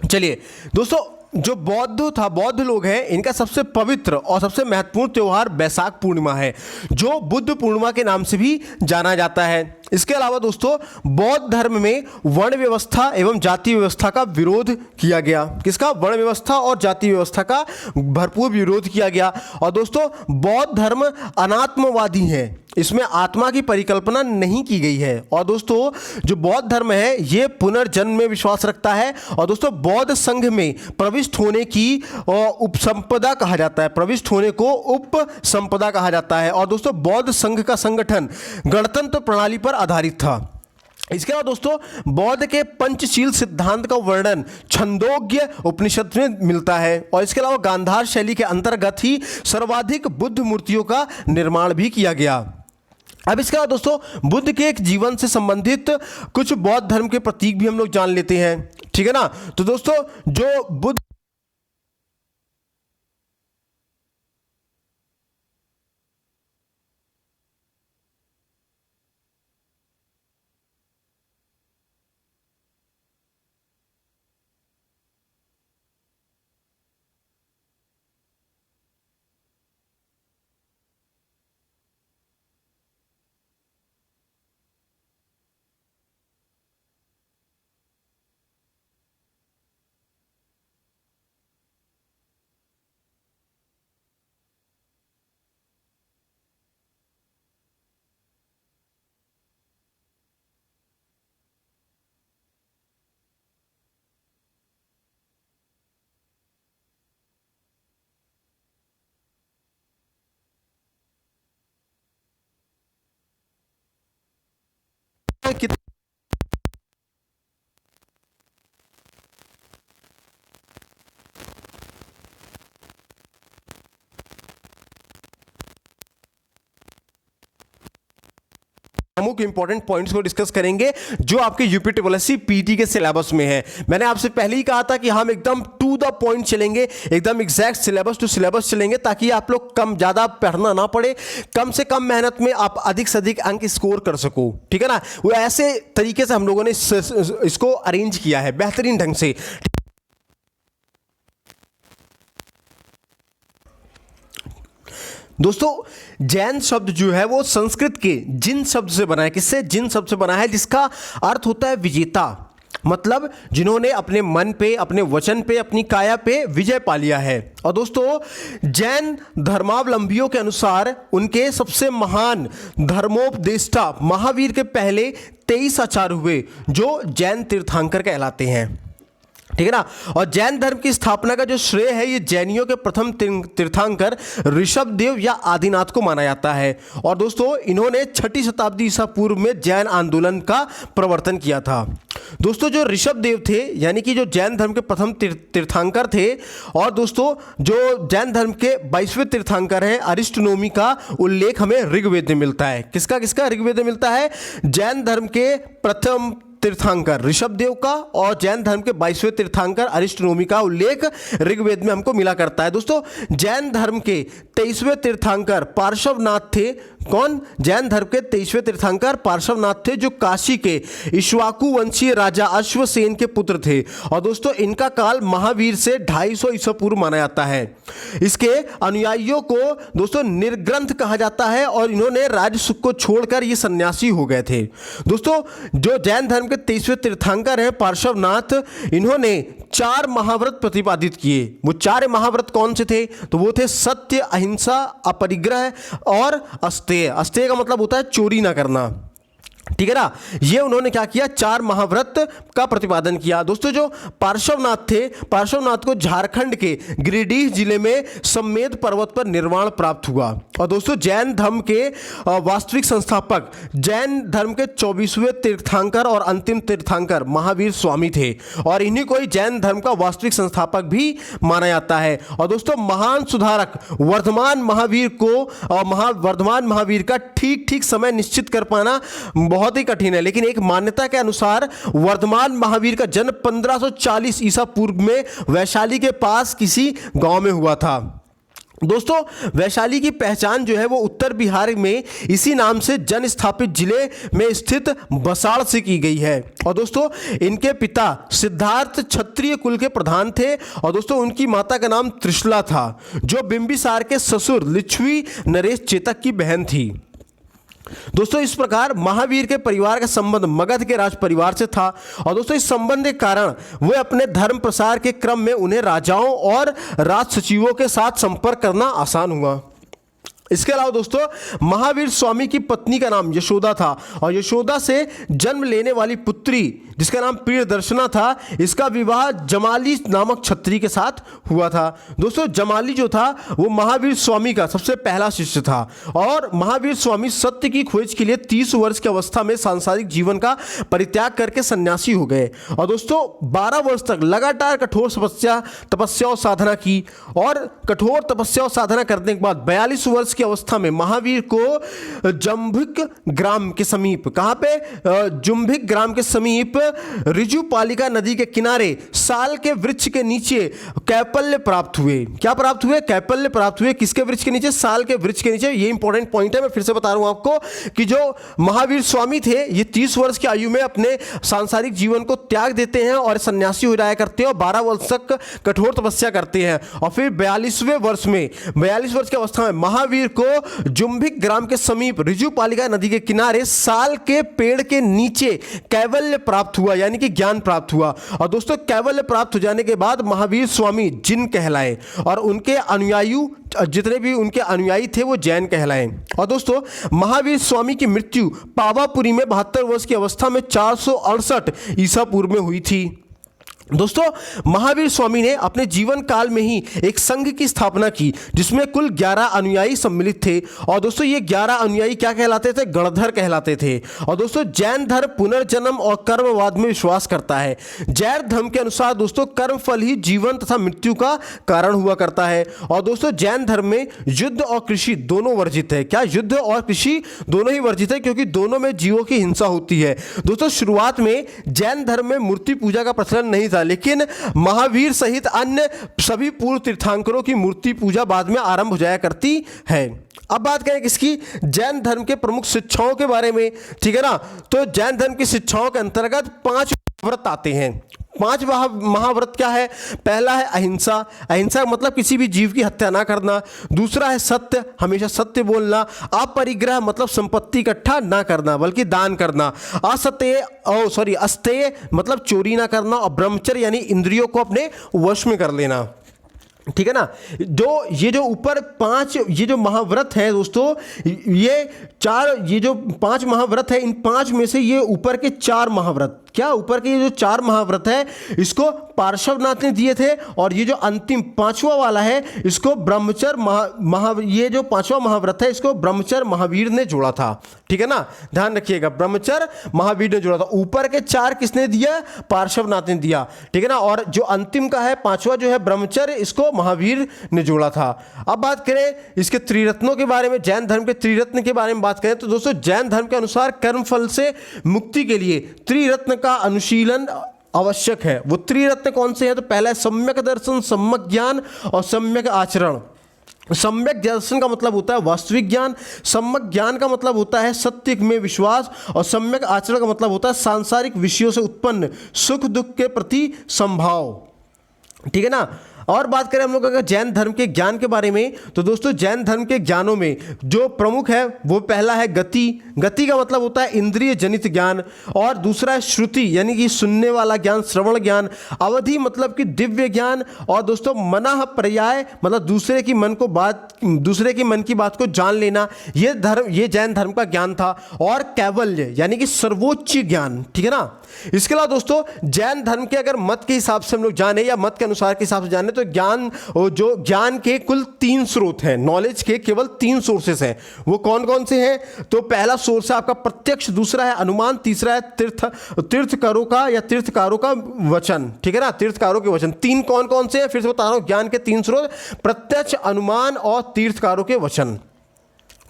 Speaker 1: चलिए दोस्तों, जो बौद्ध लोग हैं, इनका सबसे पवित्र और सबसे महत्वपूर्ण त्यौहार बैसाख पूर्णिमा है, जो बुद्ध पूर्णिमा के नाम से भी जाना जाता है। इसके अलावा दोस्तों, बौद्ध धर्म में वर्ण व्यवस्था एवं जाति व्यवस्था का विरोध किया गया। किसका? वर्ण व्यवस्था और जाति व्यवस्था का भरपूर विरोध किया गया। और दोस्तों, बौद्ध धर्म अनात्मवादी है, इसमें आत्मा की परिकल्पना नहीं की गई है। और दोस्तों, जो बौद्ध धर्म है ये पुनर्जन्म में विश्वास रखता है। और दोस्तों, बौद्ध संघ में प्रविष्ट होने की उपसंपदा कहा जाता है। प्रविष्ट होने को उपसंपदा कहा जाता है। और दोस्तों, बौद्ध संघ का संगठन गणतंत्र प्रणाली पर आधारित था। इसके अलावा दोस्तों, बौद्ध के पंचशील सिद्धांत का वर्णन छंदोग्य उपनिषद में मिलता है। और इसके अलावा गांधार शैली के अंतर्गत ही सर्वाधिक बुद्ध मूर्तियों का निर्माण भी किया गया। अब इसके बाद दोस्तों, बुद्ध के एक जीवन से संबंधित कुछ बौद्ध धर्म के प्रतीक भी हम लोग जान लेते हैं, ठीक है ना। तो दोस्तों, जो बुद्ध कितने प्रमुख इंपॉर्टेंट पॉइंट्स को डिस्कस करेंगे जो आपके UP triple S C PT के सिलेबस में है। मैंने आपसे पहले ही कहा था कि हम एकदम टू द पॉइंट चलेंगे, एकदम एग्जैक्ट सिलेबस टू सिलेबस चलेंगे, ताकि आप लोग कम ज़्यादा पढ़ना ना पड़े, कम से कम मेहनत में आप अधिक से अधिक अंक स्कोर कर सको। ठीक है ना, वो ऐसे तरीके से हम लोगों ने इसको अरेंज किया है बेहतरीन ढंग से। दोस्तों, जैन शब्द जो है वो संस्कृत के जिन शब्द से बना है। किससे? जिन शब्द से बना है, जिसका अर्थ होता है विजेता, मतलब जिन्होंने अपने मन पे, अपने वचन पे, अपनी काया पे विजय पा लिया है। और दोस्तों, जैन धर्मावलंबियों के अनुसार उनके सबसे महान धर्मोपदेष्टा महावीर के पहले 23 आचार्य हुए जो जैन तीर्थंकर कहलाते हैं। ठीक है ना, और जैन धर्म की स्थापना का जो श्रेय है ये जैनियों के प्रथम तीर्थंकर ऋषभदेव या आदिनाथ को माना जाता है। और दोस्तों, इन्होंने 6ठी शताब्दी ईसा पूर्व में जैन आंदोलन का प्रवर्तन किया था। दोस्तों, जो ऋषभदेव थे यानी कि जो जैन धर्म के प्रथम तीर्थंकर थे, और दोस्तों जो जैन धर्म के 22वें तीर्थंकर हैं, अरिस्टोनोमी का उल्लेख हमें ऋग्वेद में मिलता है। किसका किसका? ऋग्वेद में मिलता है। जैन धर्म के प्रथम तीर्थंकर ऋषभदेव का और जैन धर्म के 22वें तीर्थंकर अरिस्टोनोमी का उल्लेख ऋग्वेद में हमको मिला करता है। दोस्तों, जैन धर्म के 23वें तीर्थंकर पार्श्वनाथ थे। कौन? जैन धर्म के 23वें तीर्थंकर पार्श्वनाथ थे, जो काशी के इक्ष्वाकु वंशीय राजा अश्वसेन के पुत्र थे। और दोस्तों, इनका काल महावीर से 250 ईसा पूर्व माना जाता है। इसके अनुयायियों को दोस्तों निर्ग्रंथ कहा जाता है, और इन्होंने राज्य सुख को छोड़कर ये सन्यासी हो गए थे। दोस्तों, जो जैन धर्म 23वें तीर्थंकर हैं पार्श्वनाथ, इन्होंने 4 महाव्रत प्रतिपादित किए। वो 4 महाव्रत कौन से थे? तो वो थे सत्य, अहिंसा, अपरिग्रह और अस्तेय। अस्तेय का मतलब होता है चोरी ना करना। ठीक है ना, ये उन्होंने क्या किया? 4 महाव्रत का प्रतिपादन किया। दोस्तों, जो पार्श्वनाथ थे, पार्श्वनाथ को झारखंड के गिरिडीह जिले में सम्मेद पर्वत पर निर्वाण प्राप्त हुआ। और दोस्तों, जैन धर्म के वास्तविक संस्थापक, जैन धर्म के 24वें तीर्थंकर और अंतिम तीर्थंकर महावीर स्वामी थे, और इन्हीं को ही जैन धर्म का वास्तविक संस्थापक भी माना जाता है। और दोस्तों, महान सुधारक वर्धमान महावीर को वर्धमान महावीर का ठीक ठीक समय निश्चित कर पाना बहुत ही कठिन है, लेकिन एक मान्यता के अनुसार वर्धमान महावीर का जन्म 1540 ईसा पूर्व में वैशाली के पास किसी गांव में हुआ था। दोस्तों, वैशाली की पहचान जो है वो उत्तर बिहार में इसी नाम से जन स्थापित जिले में स्थित बसाड़ से की गई है। और दोस्तों, इनके पिता सिद्धार्थ क्षत्रिय कुल के प्रधान थे, और दोस्तों उनकी माता का नाम त्रिशला था, जो बिंबिसार के ससुर लिच्छवी नरेश चेतक की बहन थी। दोस्तों, इस प्रकार महावीर के परिवार का संबंध मगध के राज परिवार से था। और दोस्तों, इस संबंध के कारण वे अपने धर्म प्रसार के क्रम में उन्हें राजाओं और राज सचिवों के साथ संपर्क करना आसान हुआ। इसके अलावा दोस्तों, महावीर स्वामी की पत्नी का नाम यशोदा था, और यशोदा से जन्म लेने वाली पुत्री जिसका नाम प्रियदर्शना था, इसका विवाह जमाली नामक क्षत्रिय के साथ हुआ था। दोस्तों, जमाली जो था वो महावीर स्वामी का सबसे पहला शिष्य था, और महावीर स्वामी सत्य की खोज के लिए 30 वर्ष की अवस्था में सांसारिक जीवन का परित्याग करके सन्यासी हो गए। और दोस्तों, 12 वर्ष तक लगातार कठोर तपस्या और साधना की, और कठोर तपस्या और साधना करने के बाद 42 वर्ष की अवस्था में महावीर को जंभिक ग्राम के समीप, कहां पे? जुंभिक ग्राम के समीप ऋजुपालिका नदी के किनारे साल के वृक्ष के नीचे कैपल्य प्राप्त हुए। क्या प्राप्त हुए? कैपल्य प्राप्त हुए। किसके वृक्ष के नीचे? साल के वृक्ष के नीचे। ये इंपॉर्टेंट पॉइंट है, मैं फिर से बता रहा हूं आपको कि जो महावीर स्वामी थे ये 30 वर्ष की आयु में अपने सांसारिक जीवन को त्याग देते हैं और सन्यासी हो जाया करते हैं, और 12 वर्ष तक कठोर तपस्या करते हैं, और फिर 42वें वर्ष में 42 वर्ष की अवस्था में महावीर को जुंभिक ग्राम के समीप ऋजुपालिका नदी के किनारे साल के पेड़ के नीचे कैवल्य प्राप्त हुआ, यानी कि ज्ञान प्राप्त हुआ। और दोस्तों, कैवल्य प्राप्त हो जाने के बाद महावीर स्वामी जिन कहलाए, और उनके अनुयायी जितने भी उनके अनुयायी थे वो जैन कहलाए। और दोस्तों, महावीर स्वामी की मृत्यु पावापुरी में 72 वर्ष की अवस्था में 468 ईसा पूर्व में हुई थी। दोस्तों महावीर स्वामी ने अपने जीवन काल में ही एक संघ की स्थापना की जिसमें कुल 11 अनुयायी सम्मिलित थे। और दोस्तों ये 11 अनुयायी क्या कहलाते थे? गणधर कहलाते थे। और दोस्तों जैन धर्म पुनर्जन्म और कर्मवाद में विश्वास करता है। जैन धर्म के अनुसार दोस्तों कर्म फल ही जीवन तथा मृत्यु का कारण हुआ करता है। और दोस्तों जैन धर्म में युद्ध और कृषि दोनों वर्जित है। क्या? युद्ध और कृषि दोनों ही वर्जित है, क्योंकि दोनों में जीवों की हिंसा होती है। दोस्तों शुरुआत में जैन धर्म में मूर्ति पूजा का प्रचलन नहीं था, लेकिन महावीर सहित अन्य सभी पूर्व तीर्थंकरों की मूर्ति पूजा बाद में आरंभ हो जाया करती है। अब बात करें किसकी? जैन धर्म के प्रमुख शिक्षाओं के बारे में, ठीक है ना। तो जैन धर्म की शिक्षाओं के अंतर्गत 5 व्रत आते हैं। 5 महाव्रत क्या है? पहला है अहिंसा। अहिंसा मतलब किसी भी जीव की हत्या ना करना। दूसरा है सत्य, हमेशा सत्य बोलना। अपरिग्रह मतलब संपत्ति इकट्ठा ना करना बल्कि दान करना। अस्तेय मतलब चोरी ना करना। और ब्रह्मचर्य यानी इंद्रियों को अपने वश में कर लेना, ठीक है ना। ये जो ऊपर 5 ये जो महाव्रत है दोस्तों, ये जो 5 महाव्रत है, इन 5 में से ये ऊपर के 4 महाव्रत, क्या ऊपर के ये जो 4 महाव्रत है इसको पार्श्वनाथ ने दिए थे। और ये जो अंतिम 5वां वाला है इसको ब्रह्मचर्य ये जो 5वां महाव्रत है इसको ब्रह्मचर्य महावीर ने जोड़ा था, ठीक है ना। ध्यान रखिएगा, ब्रह्मचर्य महावीर ने जोड़ा था। ऊपर के 4 किसने दिया? पार्श्वनाथ ने दिया, ठीक है ना। और जो अंतिम का है 5वां जो है ब्रह्मचर्य, इसको महावीर ने जोड़ा था। अब बात करें इसके त्रिरत्नों के बारे में, जैन धर्म के त्रिरत्न के बारे में बात करें तो दोस्तों जैन धर्म के अनुसार कर्म फल से मुक्ति के लिए त्रिरत्न का अनुशीलन आवश्यक है। वो त्रिरत्न कौन से हैं? तो पहला है सम्यक दर्शन, सम्यक ज्ञान और सम्यक आचरण। सम्यक दर्शन का मतलब होता है वास्तविक ज्ञान, सम्यक ज्ञान का मतलब होता है सत्य में विश्वास, और सम्यक आचरण का मतलब होता है सांसारिक विषयों से उत्पन्न सुख दुख के प्रति संभाव, ठीक है ना। और बात करें हम लोग अगर जैन धर्म के ज्ञान के बारे में तो दोस्तों जैन धर्म के ज्ञानों में जो प्रमुख है वो पहला है गति। गति का मतलब होता है इंद्रिय जनित ज्ञान। और दूसरा है श्रुति यानी कि सुनने वाला ज्ञान, श्रवण ज्ञान। अवधि मतलब कि दिव्य ज्ञान। और दोस्तों मनः पर्याय मतलब दूसरे की मन की बात को जान लेना। ये जैन धर्म का ज्ञान था। और कैवल्य यानी कि सर्वोच्च ज्ञान, ठीक है ना। इसके अलावा दोस्तों जैन धर्म के अगर मत के हिसाब से हम लोग जाने या मत के अनुसार के हिसाब से जाने तो ज्ञान के कुल 3 स्रोत हैं। नॉलेज के केवल 3 सोर्सेस हैं। वो कौन कौन से हैं? तो पहला सोर्स है आपका प्रत्यक्ष, दूसरा है अनुमान, तीसरा है तीर्थकारों का वचन, ठीक है ना। तीर्थकारों के वचन 3 कौन कौन से हैं? फिर से बता रहा हूं, ज्ञान के 3 स्रोत प्रत्यक्ष, अनुमान और तीर्थकारों के वचन,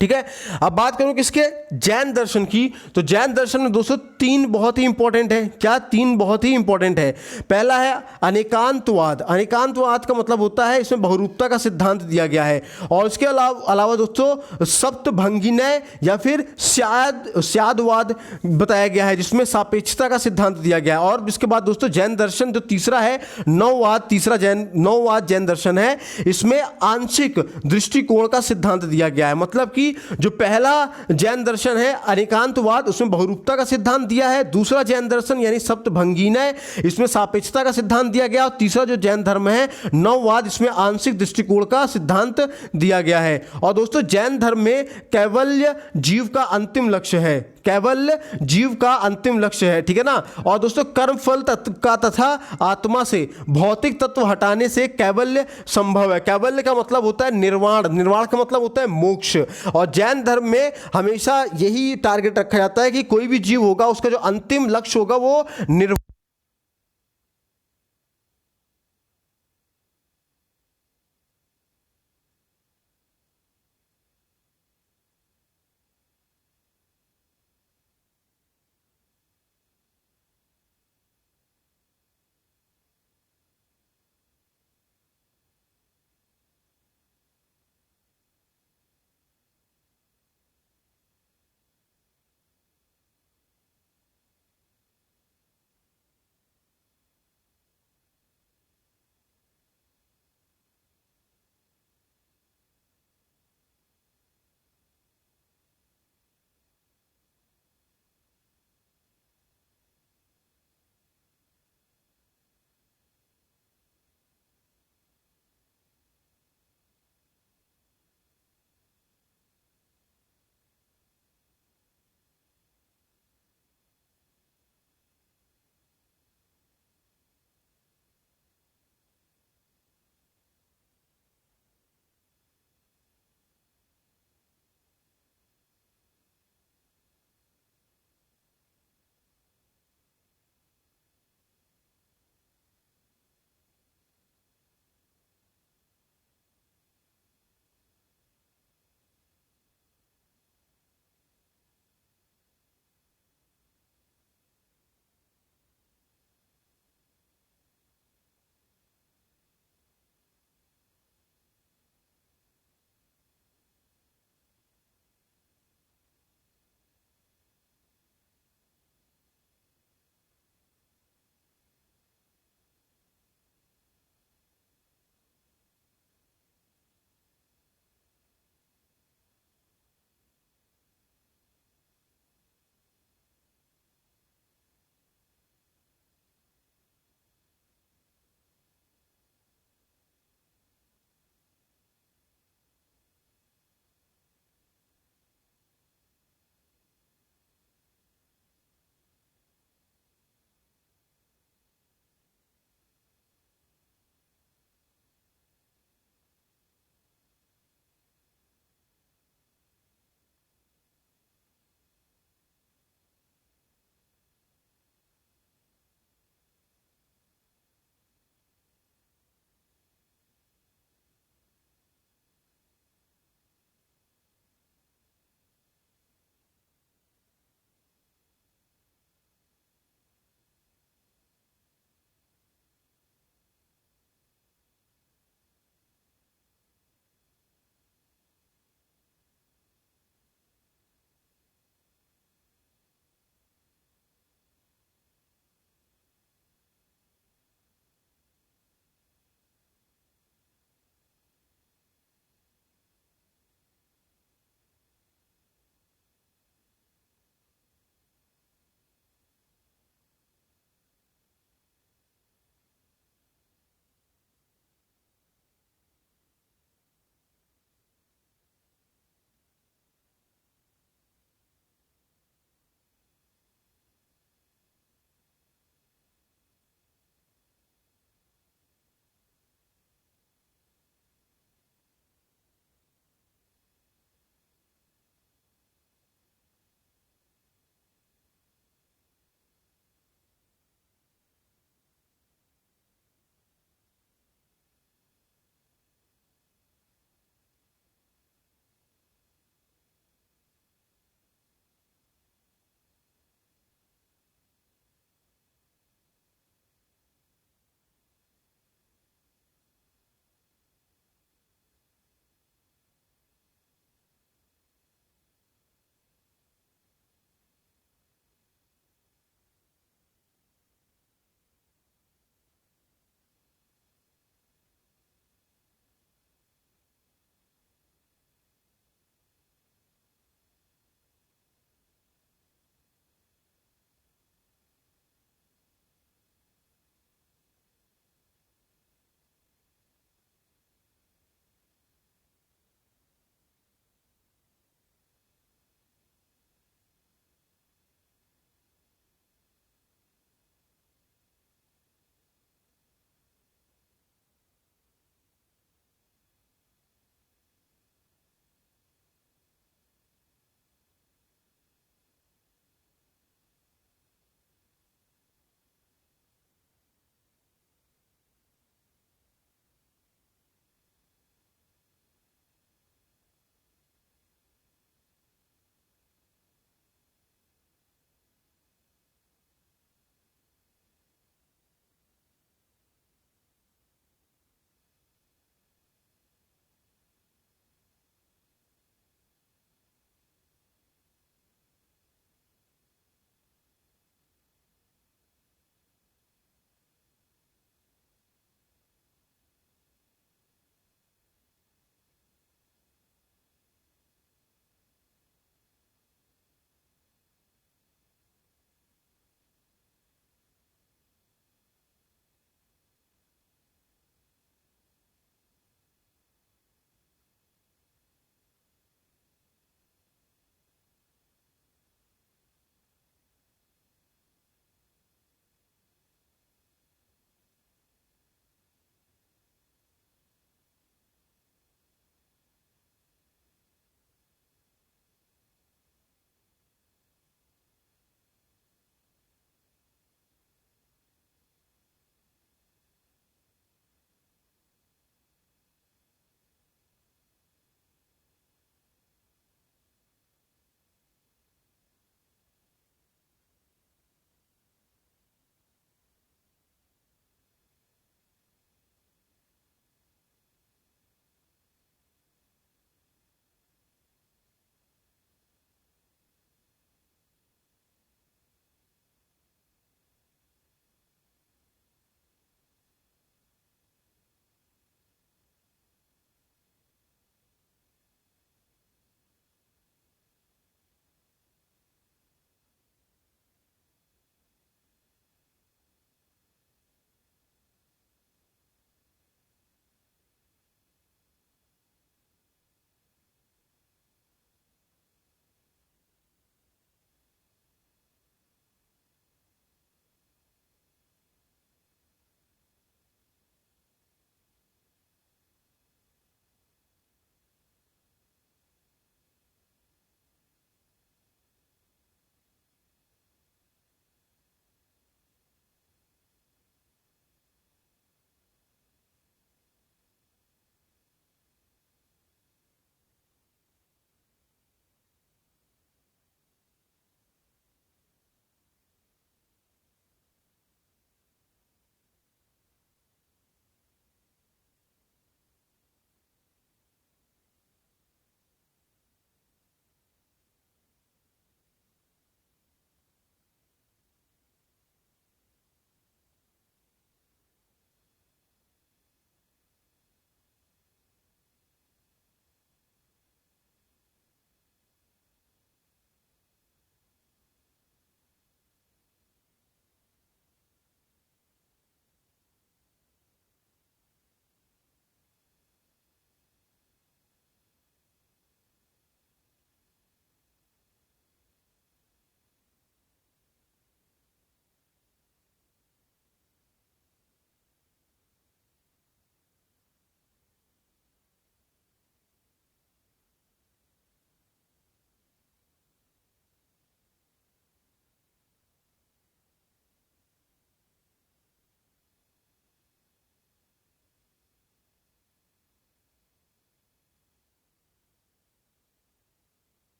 Speaker 1: ठीक है। अब बात करूं किसके? जैन दर्शन की। तो जैन दर्शन में दोस्तों 3 बहुत ही इंपॉर्टेंट है। क्या? 3 बहुत ही इंपॉर्टेंट है। पहला है अनेकांतवाद। अनेकांतवाद का मतलब होता है इसमें बहुरूपता का सिद्धांत दिया गया है। और इसके अलावा दोस्तों सप्तभंगिनय या फिर स्यादवाद बताया गया है जिसमें सापेक्षता का सिद्धांत दिया गया है। और इसके बाद दोस्तों जैन दर्शन जो तीसरा है नौवाद जैन दर्शन है, इसमें आंशिक दृष्टिकोण का सिद्धांत दिया गया है। मतलब कि जो पहला जैन दर्शन है अनेकांतवाद, उसमें बहुरूपता का सिद्धांत दिया है। दूसरा जैन दर्शन यानी सप्तभंगिनय, इसमें सापेक्षता का सिद्धांत दिया गया। और तीसरा जो जैन धर्म है नौवाद, इसमें आंशिक दृष्टिकोण का सिद्धांत दिया गया है। और दोस्तों जैन धर्म में कैवल्य जीव का अंतिम लक्ष्य है। कैवल्य जीव का अंतिम लक्ष्य है, ठीक है ना। और दोस्तों कर्म फल का तथा आत्मा से भौतिक तत्व हटाने से कैवल्य संभव है। कैवल्य का मतलब होता है निर्वाण, निर्वाण का मतलब होता है मोक्ष। और जैन धर्म में हमेशा यही टारगेट रखा जाता है कि कोई भी जीव होगा उसका जो अंतिम लक्ष्य होगा वो निर्वाण